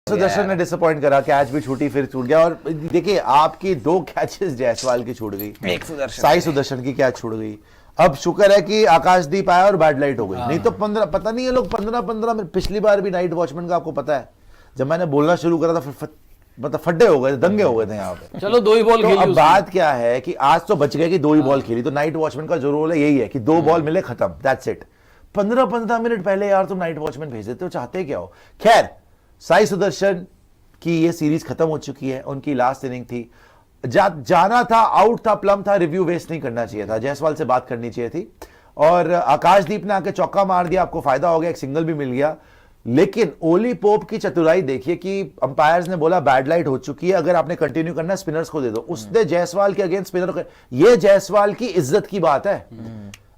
सुदर्शन ने डिसअपॉइंट करा, कैच भी छूटी फिर छूट गया। और देखिए आपकी 2 कैचेस जायसवाल की छूट गई, एक सुदर्शन साई सुदर्शन की कैच छूट गई। अब शुक्र है कि आकाशदीप आया और बैड लाइट हो गई, नहीं तो 15 पता नहीं है लोग 15 मिनट। पिछली बार भी नाइट वॉचमैन का आपको पता है, जब मैंने बोलना शुरू करा था फिर मतलब फड्डे हो गए, दंगे हो गए थे यहाँ पे। चलो 2 ही बॉल तो खेली। अब बात क्या है कि आज तो बच गए कि 2 ही बॉल खेली, तो नाइट वॉचमैन का जो रोल है यही है कि 2 बॉल मिले खत्म, दैट्स इट। 15 मिनट पहले यार तुम नाइट वॉचमैन भेज देते हो, चाहते क्या हो। खैर साई सुदर्शन की ये सीरीज खत्म हो चुकी है, उनकी लास्ट इनिंग थी, जाना था, आउट था, प्लम था, रिव्यू वेस्ट नहीं करना चाहिए था, जायसवाल से बात करनी चाहिए थी। और आकाशदीप ने आके चौका मार दिया, आपको फायदा हो गया, एक सिंगल भी मिल गया। लेकिन ओली पोप की चतुराई देखिए कि अंपायर्स ने बोला बैड लाइट हो चुकी है, अगर आपने कंटिन्यू करना है स्पिनर्स को दे दो। उसने जायसवाल के अगेंस्ट स्पिनर को, ये जायसवाल की इज्जत की बात है।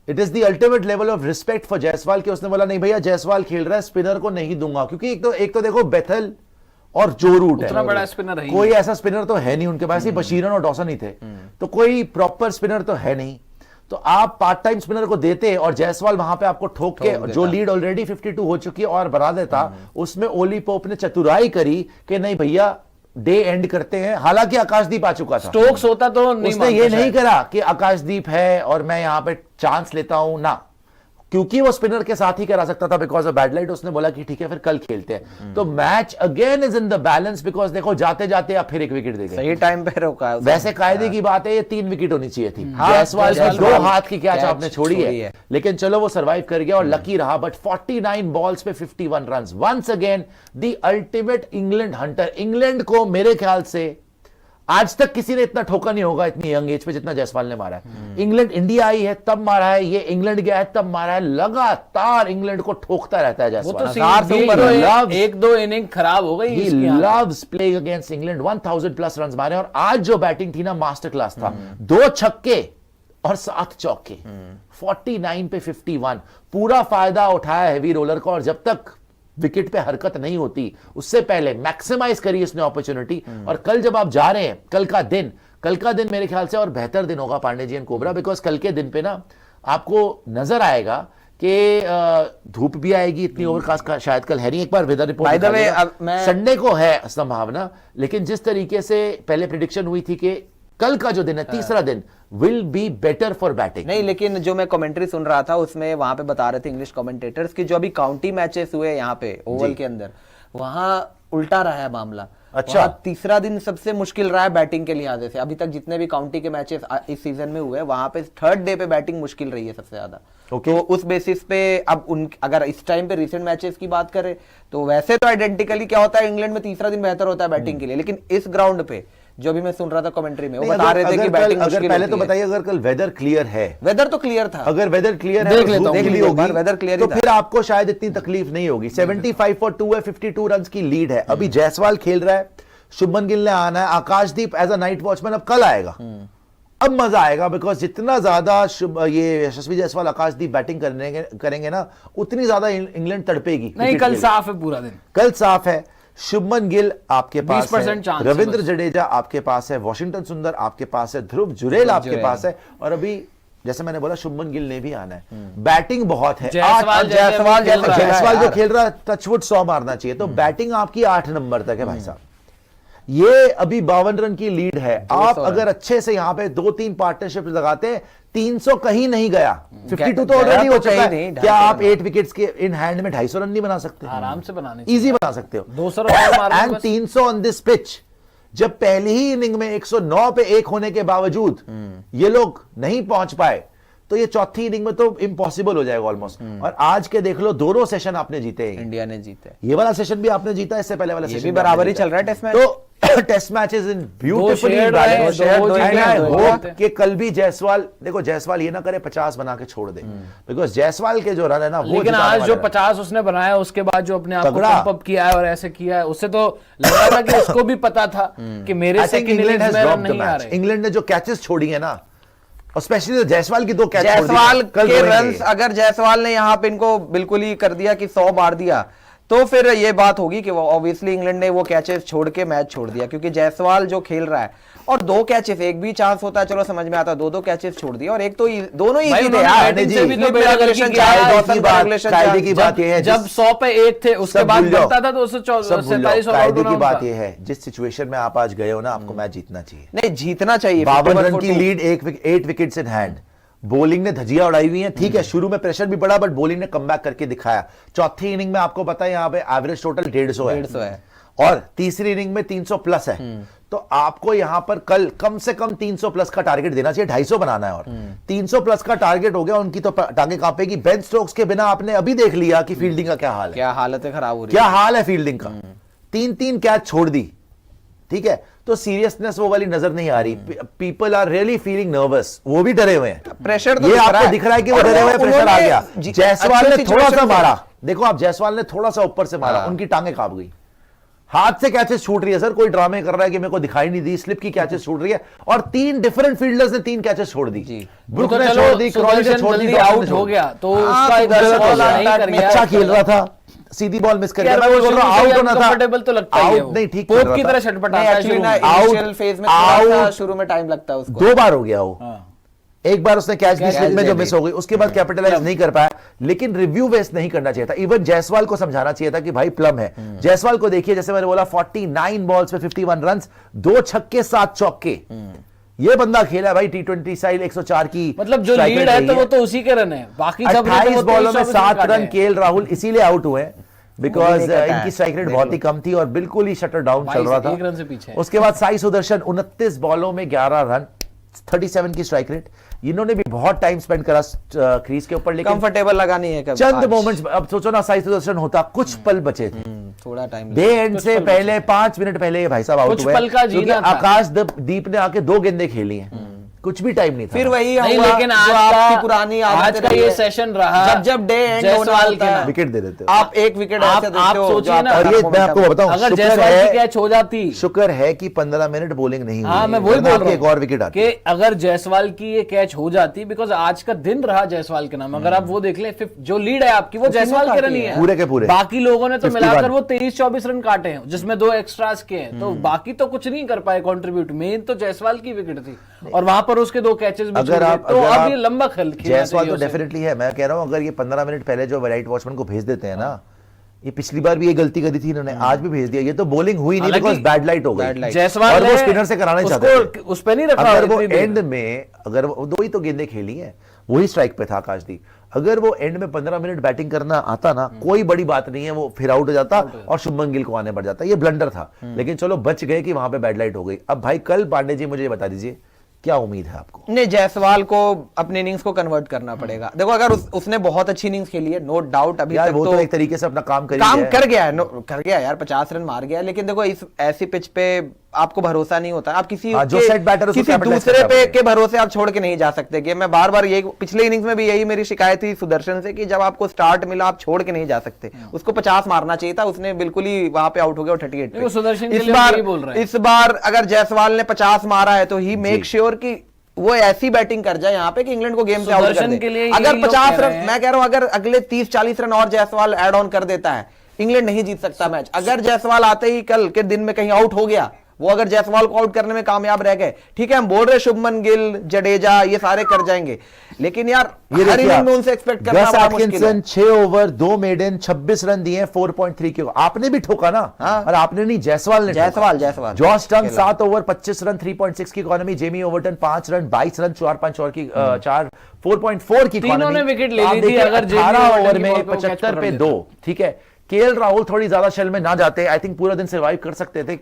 It is the ultimate level of respect for Jaiswal कि उसने बोला नहीं भैया जायसवाल खेल रहा है, स्पिनर को नहीं दूंगा। क्योंकि एक तो देखो बेथल और जो रूट है, बड़ा स्पिनर है, कोई ऐसा स्पिनर तो है नहीं उनके पास, ही बशीरन और डॉसन ही थे, तो कोई प्रॉपर स्पिनर तो है नहीं। तो आप पार्ट टाइम स्पिनर को देते और जायसवाल वहां पे आपको ठोक के जो लीड ऑलरेडी 52 हो चुकी है और बना देता, उसमें ओली पोप ने चतुराई करी कि नहीं भैया डे एंड करते हैं। हालांकि आकाशदीप आ चुका था, स्टोक्स होता तो नहीं, उसने ये नहीं करा कि आकाशदीप है और मैं यहां पे चांस लेता हूं ना, क्योंकि वो स्पिनर के साथ ही करा सकता था बिकॉज ऑफ बैड लाइट। उसने बोला कि ठीक है फिर कल खेलते हैं। तो match again is in the balance, because देखो जाते जाते आप फिर 1 विकेट दे गए, सही टाइम पे रोका है। वैसे कायदे की बात है ये 3 विकेट होनी चाहिए थी। जायसवाल की 2 हाथ की कैच आपने छोड़ी है, लेकिन चलो वो सर्वाइव कर गया और लकी रहा। बट 49 बॉल्स पे 51 runs, once again the ultimate England hunter. England को मेरे ख्याल से आज तक किसी ने इतना ठोका नहीं होगा इतनी यंग एज पे जितना जायसवाल ने मारा है। इंग्लैंड इंडिया आई है तब मारा है, ये इंग्लैंड गया है तब मारा है, लगातार इंग्लैंड को ठोकता रहता है जायसवाल। 1-2 इनिंग खराब हो गई। He loves playing against England, 1000 plus runs मारे। और आज जो बैटिंग थी ना मास्टर क्लास था, 2 छक्के और 7 चौके, 49 पे 51, पूरा फायदा उठाया हैवी रोलर का। और जब तक विकेट पे हरकत नहीं होती उससे पहले मैक्सिमाइज करी इसने अपॉर्चुनिटी। और कल जब आप जा रहे हैं, कल का दिन मेरे ख्याल से और बेहतर दिन होगा Pandey ji and cobra, because कल के दिन पे ना आपको नजर आएगा कि धूप भी आएगी, इतनी ओवरकास्ट का शायद कल है नहीं। एक बार वेदर रिपोर्ट संडे को है संभावना, लेकिन जिस तरीके से पहले प्रिडिक्शन हुई थी कि कल का जो दिन है तीसरा दिन will be better for batting. नहीं, लेकिन जो मैं कमेंट्री सुन रहा था उसमें वहां पे बता रहे थे इंग्लिश कमेंटेटर्स कि जो अभी काउंटी मैचेस हुए यहाँ पे ओवल के अंदर, वहां उल्टा रहा है मामला। अच्छा, तीसरा दिन सबसे मुश्किल रहा है बैटिंग के लिहाज से। अभी तक जितने भी काउंटी के मैचेस इस सीजन में हुए, वहां पे 3rd डे पे बैटिंग मुश्किल रही है सबसे ज्यादा। तो उस बेसिस पे अब अगर इस टाइम पे रिसेंट मैचेस की बात करें तो वैसे तो आइडेंटिकली क्या होता है, इंग्लैंड में तीसरा दिन बेहतर होता है बैटिंग के लिए, लेकिन इस ग्राउंड पे जो भी मैं सुन रहा था कमेंट्री में, वो बता रहे थे कि बैटिंग अगर पहले तो बताइए अगर कल वेदर क्लियर है, वेदर तो क्लियर था, अगर वेदर क्लियर है वेदर क्लियर तो फिर आपको शायद इतनी तकलीफ नहीं होगी। 75 for 2 है, 52 रन्स की लीड है। अभी जायसवाल खेल रहा है, शुभमन गिल ने आना है, आकाशदीप एज अ नाइट वॉचमैन अब कल आएगा। अब मजा आएगा बिकॉज जितना ज्यादा ये यशस्वी जायसवाल आकाशदीप बैटिंग करेंगे ना, उतनी ज्यादा इंग्लैंड तड़पेगी। नहीं, कल साफ है, पूरा दिन कल साफ है। शुभमन गिल आपके पास है, 20% रविंद्र जडेजा आपके पास है, वॉशिंगटन सुंदर आपके पास है, ध्रुव जुरेल आपके पास है, और अभी जैसे मैंने बोला शुभमन गिल ने भी आना है। बैटिंग बहुत है। जायसवाल जो खेल रहा है टचवुड 100 मारना चाहिए। तो बैटिंग आपकी 8 नंबर तक है भाई साहब। ये अभी 52 रन की लीड है। आप अगर अच्छे से यहां पे 2-3 पार्टनरशिप लगाते हैं, 300 कहीं नहीं गया, 52 तो ऑलरेडी हो चुका है। क्या आप 8 विकेट्स के इन हैंड में 250 रन नहीं बना सकते? आराम से बनाने, इजी बना सकते हो। 200 run and 300 on this pitch. जब पहली ही इनिंग में 109 पे 1 होने के बावजूद ये लोग नहीं पहुंच पाए, तो ये चौथी इनिंग में तो इम्पॉसिबल हो जाएगा ऑलमोस्ट। और आज के देख लो, दोनों सेशन आपने जीते हैं, इंडिया ने जीते। ये वाला सेशन भी आपने जीता, इससे पहले वाला सेशन भी बराबर ही चल रहा है टेस्ट मैच। तो टेस्ट मैचेस इन ब्यूटीफुली कि कल भी जायसवाल, देखो जायसवाल ये ना करे 50 बना के छोड़ दे, बिकॉज जायसवाल के जो रन है ना वो, लेकिन आज जो 50 उसने बनाया उसके बाद जो अपने आप को पंप अप किया है और ऐसे किया है, उससे तो लग रहा था कि उसको भी पता था कि मेरे से इंग्लैंड नहीं आ रहे। इंग्लैंड ने जो कैचेस छोड़ी है ना, स्पेशली जायसवाल की 2 कैच, जायसवाल के रन्स, अगर जायसवाल ने यहाँ पे इनको बिल्कुल ही कर दिया कि 100 मार दिया, तो फिर ये बात होगी कि ऑब्वियसली इंग्लैंड ने वो कैचेस छोड़ के मैच छोड़ दिया, क्योंकि जायसवाल जो खेल रहा है और 2 कैचेस, एक भी चांस होता है चलो समझ में आता, 2 कैचेस छोड़ दिया और एक तो दोनों ही भाई थे यार। बैटिंग से भी तो स्लिप बेड़ा गर्क रेगुलेशन किया है। कायदे की बात ये है जब 100 पे 1 थे उसके सब बाद भूल जाओ। बनता था 247 और आउट कायदे होना की बात उनका। ये है, जिस सिचुएशन में आप आज गए हो ना, आपको मैच जीतना चाहिए। नहीं जीतना चाहिए, 52 रन 51 की lead, 8 wickets in hand. Bowling ने धजिया उड़ाई हुई है, ठीक है, शुरू में प्रेशर भी पड़ा बट बॉलिंग ने कमबैक करके दिखाया। चौथी इनिंग में आपको पता है यहाँ पे एवरेज टोटल 150 है और तीसरी इनिंग में 300 प्लस है। तो आपको यहां पर कल कम से कम 300 प्लस का टारगेट देना चाहिए, 250 बनाना है और 300 प्लस का टारगेट हो गया, उनकी तो टांगे कांपेगी। बेन स्टोक्स के बिना आपने अभी देख लिया कि फील्डिंग का क्या हाल है, क्या हालत है खराब हो रही क्या हाल है फील्डिंग का। 3 कैच छोड़ दी, ठीक है, तो सीरियसनेस वो वाली नजर नहीं आ रही। People are really feeling nervous, वो भी डरे हुए हैं। प्रेशर तो ये आपको दिख रहा है कि वो डरे हुए हैं, प्रेशर आ गया। जायसवाल ने थोड़ा सा मारा, देखो आप, जायसवाल ने थोड़ा सा ऊपर से मारा, उनकी टांगे कांप गई। हाथ से कैचेस छूट रही है सर, कोई ड्रामे कर रहा है कि मेरे को दिखाई नहीं दी, स्लिप की कैचेस छूट रही है और 3 डिफरेंट फील्डर्स ने 3 कैचेस छोड़ दी। ब्रुक ने छोड़ दी, क्रॉली ने छोड़ दी, आउट हो गया तो उसका अच्छा खेल रहा था, सीधी बॉल मिस कर गया। मैं बोल रहा हूं आउट होना था, कंफर्टेबल तो लगता है, आउट नहीं, ठीक पोप की तरह छटपटाता है शुरू में। इनिशियल फेज में थोड़ा सा शुरू में टाइम लगता है उसको। 2 बार हो गया वो, एक बार उसने कैच दी स्लिप में जो मिस हो गई, उसके बाद कैपिटलाइज नहीं कर पाया। लेकिन रिव्यू वेस्ट नहीं करना चाहिए था, इवन जायसवाल को समझाना चाहिए था कि भाई प्लम है। जायसवाल को देखिए, जैसे मैंने बोला 49 बॉल्स पे 51 रन्स, 2 छक्के 7 चौके, ये बंदा खेला भाई T20 स्टाइल 104 की, मतलब जो लीड है तो वो तो उसी के रन है, बाकी सब 28 बॉलों में 7 रन केएल राहुल इसीलिए आउट हुए बिकॉज इनकी स्ट्राइक रेट बहुत ही कम थी और बिल्कुल ही शटर डाउन चल रहा था। 1 रन से पीछे। उसके बाद साई सुदर्शन 29 बॉलों में 11 रन, 37 की स्ट्राइक रेट। इन्होंने भी बहुत टाइम स्पेंड करा क्रीज के ऊपर, लेकिन कंफर्टेबल लगा नहीं है कभी। चंद मोमेंट्स, अब सोचो ना साई सुदर्शन होता, कुछ पल बचे थे, थोड़ा टाइम डे एंड से पहले 5 मिनट पहले ये भाई साहब आउट हुए, क्योंकि आकाश दीप ने आके 2 गेंदें खेली हैं, कुछ भी टाइम नहीं था। फिर वही नहीं, हुआ लेकिन जो आपकी पुरानी आज का ये सेशन रहा, जब डे एंड होना होता है, विकेट दे देते हो आप 1 विकेट ऐसे देते हो। सोचिए ना, और ये मैं आपको बताऊं, अगर जायसवाल की कैच हो जाती, शुक्र है कि 15 मिनट बॉलिंग नहीं हुई। हाँ मैं वही बोल रहा हूं एक और विकेट आती कि अगर जायसवाल की ये कैच हो जाती, बिकॉज आज का दिन रहा जायसवाल के नाम। अगर आप वो देख ले, जो लीड है आपकी वो जायसवाल के रन ही है, पूरे के पूरे। बाकी लोगों ने तो मिलाकर वो 23-24 रन काटे हैं, जिसमें 2 एक्स्ट्रास के हैं, तो बाकी तो कुछ नहीं कर पाए कंट्रीब्यूट। मेन तो जायसवाल की विकेट थी और वहां पर उसके 2 कैचेस भी अगर आप तो अब ये लंबा खेल जायसवाल तो डेफिनेटली है। मैं कह रहा हूं अगर ये 15 मिनट पहले जो वाइट वॉचमैन को भेज देते हैं ना, ये पिछली बार भी ये गलती करी थी इन्होंने, आज भी भेज दिया। ये तो बॉलिंग हुई नहीं, बिकॉज़ बैड लाइट हो गई। जायसवाल और वो स्पिनर से कराना चाहते थे, उस पे नहीं रखा। अगर वो एंड में, अगर वो 2 ही तो गेंदें खेली हैं, वही स्ट्राइक पे था आकाशदीप, अगर वो एंड में 15 मिनट बैटिंग करना आता ना, कोई बड़ी बात नहीं है, वो फिर आउट हो जाता और शुभमन गिल को आने पड़ जाता। ये ब्लंडर था, लेकिन चलो बच गए कि वहां पे बैड लाइट हो गई। अब भाई कल पांडे जी मुझे बता दीजिए क्या उम्मीद है आपको? नहीं, जायसवाल को अपने इनिंग्स को कन्वर्ट करना पड़ेगा। देखो अगर उसने बहुत अच्छी इनिंग्स खेली है, नो डाउट, अभी यार तक वो तो एक तरीके से अपना काम कर गया है, कर गया यार, 50 रन मार गया। लेकिन देखो इस ऐसी पिच पे आपको भरोसा नहीं होता, आप किसी जो सेट बैटर किसी दूसरे पे के भरोसे आप छोड़ के नहीं जा सकते। कि मैं बार बार ये पिछले इनिंग्स में भी यही मेरी शिकायत थी सुदर्शन से कि जब आपको स्टार्ट मिला आप छोड़ के नहीं जा सकते। उसको 50 मारना चाहिए था, उसने बिल्कुल ही वहां पे आउट हो गया 38 पे। सुदर्शन इस बार अगर जायसवाल ने 50 मारा है तो ही मेक श्योर कि वो ऐसी बैटिंग कर जाए यहाँ पे कि इंग्लैंड को गेम से आउट कर दे। अगर 50 रन, मैं कह रहा हूं अगर अगले 30-40 रन और जायसवाल ऐड ऑन कर देता है, इंग्लैंड नहीं जीत सकता मैच। अगर जायसवाल आते ही कल के दिन में कहीं आउट हो गया, वो अगर जायसवाल को आउट करने में कामयाब रह गए, ठीक है, हम बोल रहे शुभमन गिल, जडेजा ये सारे कर जाएंगे, लेकिन यार हर इनिंग में उनसे एक्सपेक्ट करना बड़ा मुश्किल है। 6 ओवर 2 मेडन 26 रन दिए, 4.3 के। आपने भी ठोका ना, और आपने नहीं, जायसवाल ने। जायसवाल जॉश टंग 7 ओवर 25 रन 3.6 की economy, Jamie Overton 5 run 22 run 4.5 की 4.4 की तीनों ने विकेट ले ली थी। अगर 18 ओवर में 75 पे 2, ठीक है। केएल राहुल थोड़ी ज्यादा शेल में ना जाते, आई थिंक पूरा दिन सर्वाइव कर सकते थे।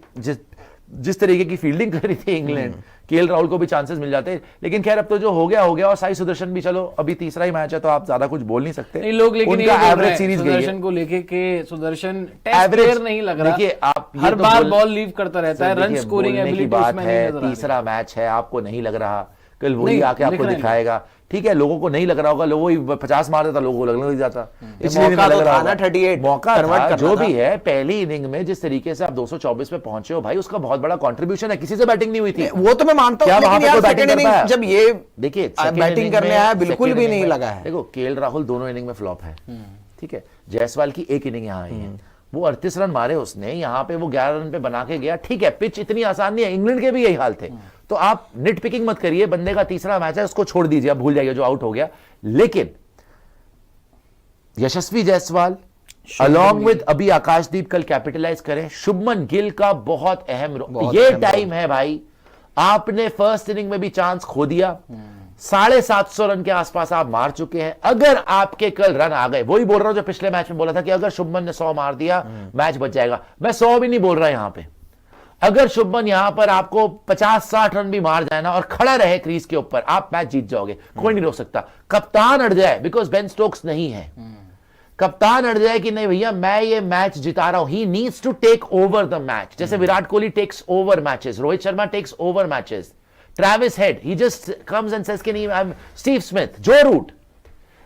जिस तरीके की फील्डिंग कर रही थी इंग्लैंड, केएल राहुल को भी चांसेस मिल जाते। लेकिन खैर अब तो जो हो गया हो गया। और साई सुदर्शन भी, चलो अभी तीसरा ही मैच है तो आप ज्यादा कुछ बोल नहीं सकते। नहीं, लोग लेकिन उनका एवरेज सीरीज गई है सुदर्शन को लेके के सुदर्शन टेस्ट प्लेयर नहीं लग रहा। देखिए आप हर बार बॉल लीव करता रहता है, रन स्कोरिंग एबिलिटी बात उसमें नहीं है। नजर आ रही। तीसरा मैच है, आपको नहीं लग रहा, कल वही आके आपको दिखाएगा। ठीक है, लोगों को नहीं लग रहा होगा, लोगों ही 50 मार देता, लोगों को लगने लग जाता। इसलिए नहीं लग रहा, 38 मौका था, जो भी है। पहली इनिंग में जिस तरीके से आप 224 पे पहुंचे हो भाई, उसका बहुत बड़ा कंट्रीब्यूशन है। किसी से बैटिंग नहीं हुई थी, वो तो मैं मानता हूं, लेकिन यार सेकंड इनिंग जब ये देखिए बैटिंग करने आया, बिल्कुल भी नहीं लगा है। देखो केएल राहुल दोनों इनिंग में फ्लॉप है, ठीक है। जायसवाल की एक इनिंग यहाँ आई है, वो 38 रन मारे उसने, यहां पे वो 11 रन पे बना के गया। ठीक है, पिच इतनी आसान नहीं है, इंग्लैंड के भी यही हाल थे। तो आप निट पिकिंग मत करिए, बंदे का तीसरा मैच है, उसको छोड़ दीजिए, आप भूल जाइए जो आउट हो गया। लेकिन यशस्वी जायसवाल अलॉन्ग विद अभी आकाशदीप कल कैपिटलाइज करें। शुभमन गिल का बहुत अहम रोल, ये टाइम है भाई, आपने फर्स्ट इनिंग में भी चांस खो दिया, 750 रन के आसपास आप मार चुके हैं। अगर आपके कल रन आ गए, वही बोल रहा हूं जो पिछले मैच में बोला था कि अगर शुभमन ने 100 मार दिया मैच बच जाएगा, मैं 100 भी नहीं बोल रहा यहां पे। अगर शुभमन यहां पर आपको 50-60 रन भी मार जाए ना और खड़ा रहे क्रीज के ऊपर, आप मैच जीत जाओगे, कोई नहीं रोक सकता। कप्तान अड़ जाए, बिकॉज बेन स्टोक्स नहीं है, कप्तान अड़ जाए कि नहीं भैया मैं ये मैच जिता रहा हूं, he needs to take over the match. जैसे Virat Kohli takes over matches, Rohit Sharma takes over matches, Travis Head, he just comes and says, I'm Steve Smith, Joe Root.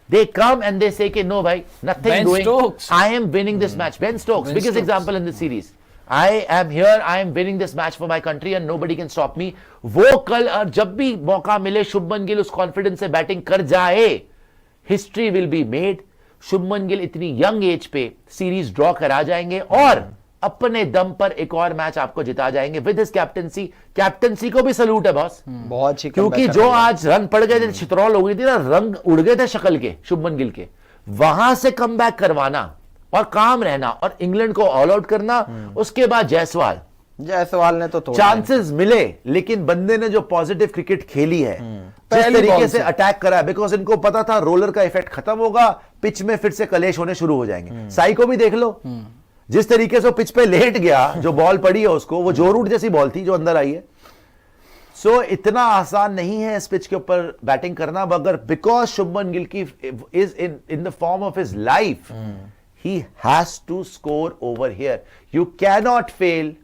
They come and they say, no, bhai, nothing Ben doing. Stokes. I am winning this match. Ben Stokes, biggest Stokes. example in this series. I am here, I am winning this match for my country and nobody can stop me. वो कल और जब भी मौका मिले शुभमन गिल उस confidence से batting कर जाए, history will be made. Shubman Gill इतनी यंग एज पे सीरीज ड्रॉ करा जाएंगे और अपने दम पर एक और मैच आपको जिता जाएंगे विद हिज कैप्टनसी। कैप्टनसी को भी सलूट है बॉस, बहुत अच्छी क्योंकि जो आज रन पड़ गए थे, छितरौल हो गई थी ना, रंग उड़ गए थे शक्ल के शुभमन गिल के, वहां से कम बैक करवाना और काम रहना और इंग्लैंड को ऑल आउट करना। उसके बाद जायसवाल ने तो चांसेस मिले, लेकिन बंदे ने जो पॉजिटिव क्रिकेट खेली है, जिस तरीके से अटैक करा, बिकॉज इनको पता था रोलर का इफेक्ट खत्म होगा, पिच में फिर से कलेश होने शुरू हो जाएंगे। साई को भी देख लो, जिस तरीके से वो पिच पे लेट गया, जो बॉल पड़ी है उसको, वो जो रूट जैसी बॉल थी जो अंदर आई है। सो इतना आसान नहीं है इस पिच के ऊपर बैटिंग करना, मगर बिकॉज शुभमन गिल की is in the form of his life, he has to score over here. You can not fail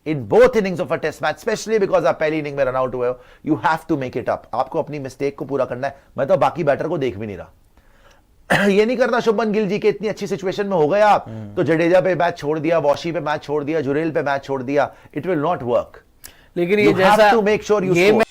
in both innings of a test match, specially because आप पहली इनिंग में रन आउट हुए हो। You have to make it up, आपको अपनी mistake को पूरा करना है। मैं तो बाकी बैटर को देख भी नहीं रहा। ये नहीं करना शुभमन गिल जी के इतनी अच्छी सिचुएशन में हो गए आप तो जडेजा पे मैच छोड़ दिया, वॉशी पे मैच छोड़ दिया, जुरेल पे मैच छोड़ दिया, इट विल नॉट वर्क। लेकिन ये जैसा to make sure you ये score.